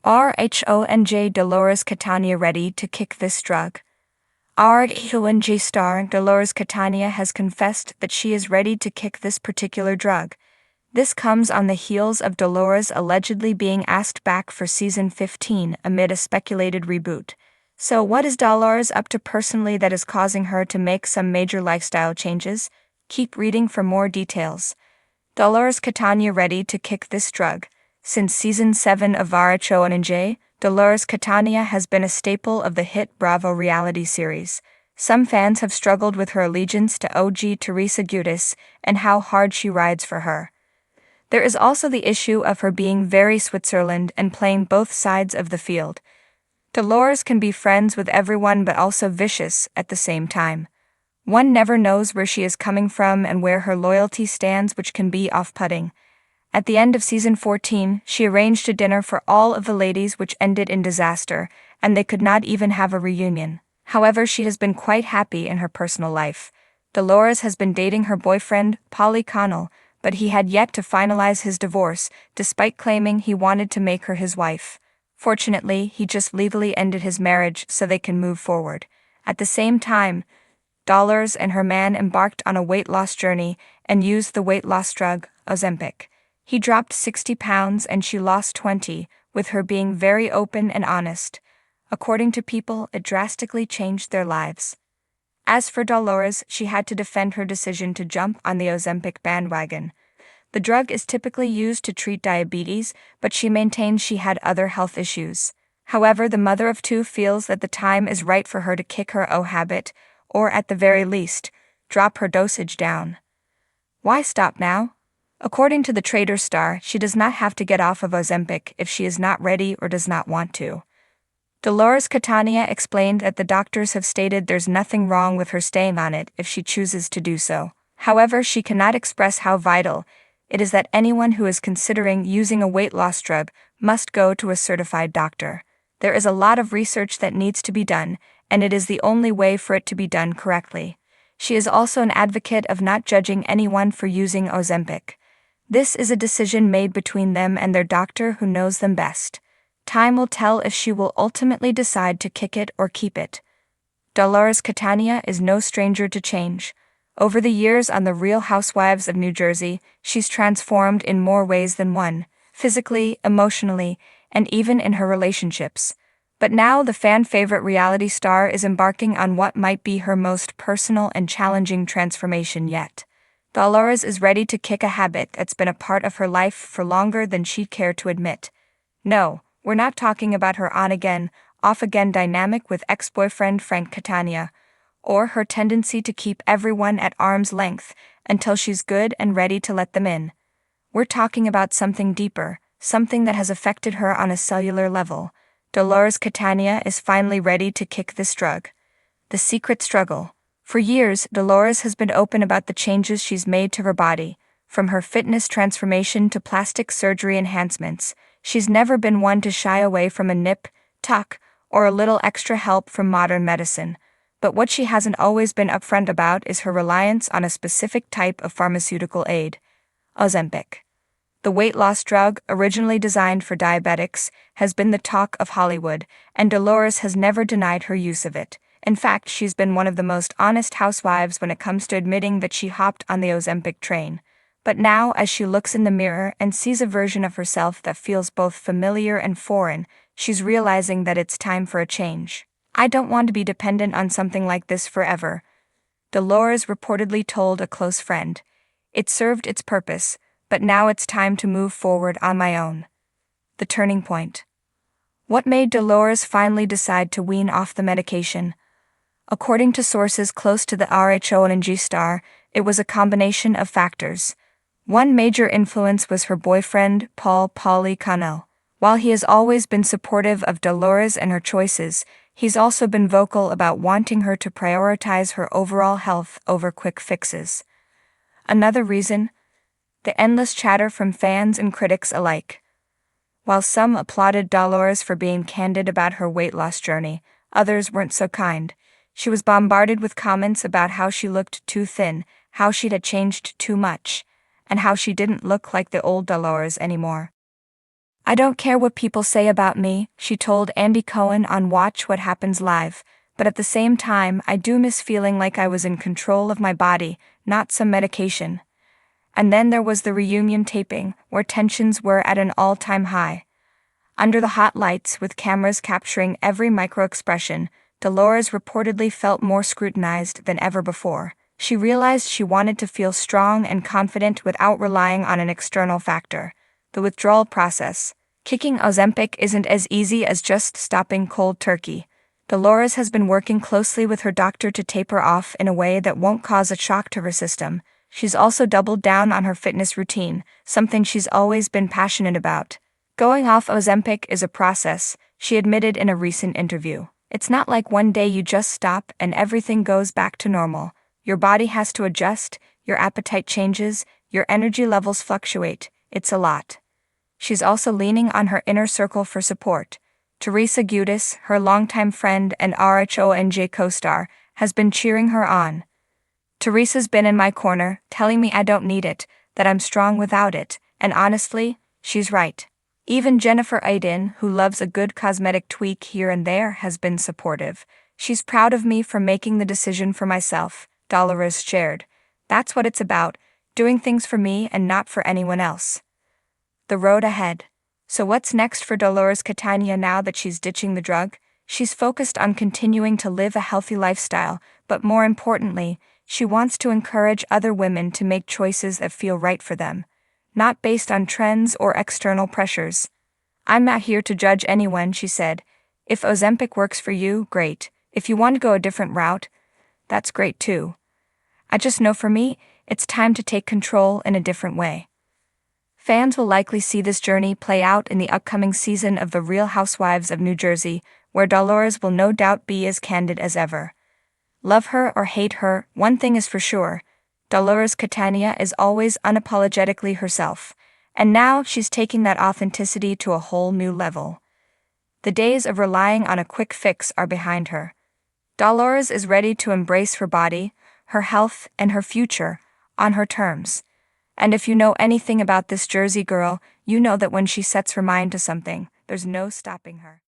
RHONJ Dolores Catania ready to kick this drug. RHONJ star Dolores Catania has confessed that she is ready to kick this particular drug. This comes on the heels of Dolores allegedly being asked back for season 15 amid a speculated reboot. So what is Dolores up to personally that is causing her to make some major lifestyle changes? Keep reading for more details. Dolores Catania ready to kick this drug. Since season 7 of RHONJ, Dolores Catania has been a staple of the hit Bravo reality series. Some fans have struggled with her allegiance to OG Teresa Giudice and how hard she rides for her. There is also the issue of her being very Switzerland and playing both sides of the field. Dolores can be friends with everyone but also vicious at the same time. One never knows where she is coming from and where her loyalty stands, which can be off-putting. At the end of season 14, she arranged a dinner for all of the ladies which ended in disaster, and they could not even have a reunion. However, she has been quite happy in her personal life. Dolores has been dating her boyfriend, Paulie Connell, but he had yet to finalize his divorce, despite claiming he wanted to make her his wife. Fortunately, he just legally ended his marriage so they can move forward. At the same time, Dolores and her man embarked on a weight loss journey and used the weight loss drug, Ozempic. He dropped 60 pounds and she lost 20, with her being very open and honest. According to People, it drastically changed their lives. As for Dolores, she had to defend her decision to jump on the Ozempic bandwagon. The drug is typically used to treat diabetes, but she maintains she had other health issues. However, the mother of two feels that the time is right for her to kick her habit, or at the very least, drop her dosage down. Why stop now? According to the Trader Star, she does not have to get off of Ozempic if she is not ready or does not want to. Dolores Catania explained that the doctors have stated there's nothing wrong with her staying on it if she chooses to do so. However, she cannot express how vital it is that anyone who is considering using a weight loss drug must go to a certified doctor. There is a lot of research that needs to be done, and it is the only way for it to be done correctly. She is also an advocate of not judging anyone for using Ozempic. This is a decision made between them and their doctor who knows them best. Time will tell if she will ultimately decide to kick it or keep it. Dolores Catania is no stranger to change. Over the years on The Real Housewives of New Jersey, she's transformed in more ways than one, physically, emotionally, and even in her relationships. But now the fan-favorite reality star is embarking on what might be her most personal and challenging transformation yet. Dolores is ready to kick a habit that's been a part of her life for longer than she'd care to admit. No, we're not talking about her on-again, off-again dynamic with ex-boyfriend Frank Catania, or her tendency to keep everyone at arm's length until she's good and ready to let them in. We're talking about something deeper, something that has affected her on a cellular level. Dolores Catania is finally ready to kick this drug. The secret struggle. For years, Dolores has been open about the changes she's made to her body. From her fitness transformation to plastic surgery enhancements, she's never been one to shy away from a nip, tuck, or a little extra help from modern medicine. But what she hasn't always been upfront about is her reliance on a specific type of pharmaceutical aid, Ozempic. The weight loss drug, originally designed for diabetics, has been the talk of Hollywood, and Dolores has never denied her use of it. In fact, she's been one of the most honest housewives when it comes to admitting that she hopped on the Ozempic train. But now, as she looks in the mirror and sees a version of herself that feels both familiar and foreign, she's realizing that it's time for a change. I don't want to be dependent on something like this forever, Dolores reportedly told a close friend. It served its purpose, but now it's time to move forward on my own. The turning point. What made Dolores finally decide to wean off the medication? According to sources close to the RHONJ star, it was a combination of factors. One major influence was her boyfriend, Paulie Connell. While he has always been supportive of Dolores and her choices, he's also been vocal about wanting her to prioritize her overall health over quick fixes. Another reason? The endless chatter from fans and critics alike. While some applauded Dolores for being candid about her weight loss journey, others weren't so kind. She was bombarded with comments about how she looked too thin, how she'd had changed too much, and how she didn't look like the old Dolores anymore. I don't care what people say about me, she told Andy Cohen on Watch What Happens Live, but at the same time I do miss feeling like I was in control of my body, not some medication. And then there was the reunion taping, where tensions were at an all-time high. Under the hot lights, with cameras capturing every micro-expression, Dolores reportedly felt more scrutinized than ever before. She realized she wanted to feel strong and confident without relying on an external factor. The withdrawal process. Kicking Ozempic isn't as easy as just stopping cold turkey. Dolores has been working closely with her doctor to taper off in a way that won't cause a shock to her system. She's also doubled down on her fitness routine, something she's always been passionate about. Going off Ozempic is a process, she admitted in a recent interview. It's not like one day you just stop and everything goes back to normal. Your body has to adjust, your appetite changes, your energy levels fluctuate. It's a lot. She's also leaning on her inner circle for support. Teresa Giudice, her longtime friend and RHONJ co-star, has been cheering her on. Teresa's been in my corner, telling me I don't need it, that I'm strong without it, and honestly, she's right. Even Jennifer Aydin, who loves a good cosmetic tweak here and there, has been supportive. She's proud of me for making the decision for myself, Dolores shared. That's what it's about, doing things for me and not for anyone else. The road ahead. So what's next for Dolores Catania now that she's ditching the drug? She's focused on continuing to live a healthy lifestyle, but more importantly, she wants to encourage other women to make choices that feel right for them, not based on trends or external pressures. I'm not here to judge anyone, she said. If Ozempic works for you, great. If you want to go a different route, that's great too. I just know for me, it's time to take control in a different way. Fans will likely see this journey play out in the upcoming season of The Real Housewives of New Jersey, where Dolores will no doubt be as candid as ever. Love her or hate her, one thing is for sure. Dolores Catania is always unapologetically herself, and now she's taking that authenticity to a whole new level. The days of relying on a quick fix are behind her. Dolores is ready to embrace her body, her health, and her future, on her terms. And if you know anything about this Jersey girl, you know that when she sets her mind to something, there's no stopping her.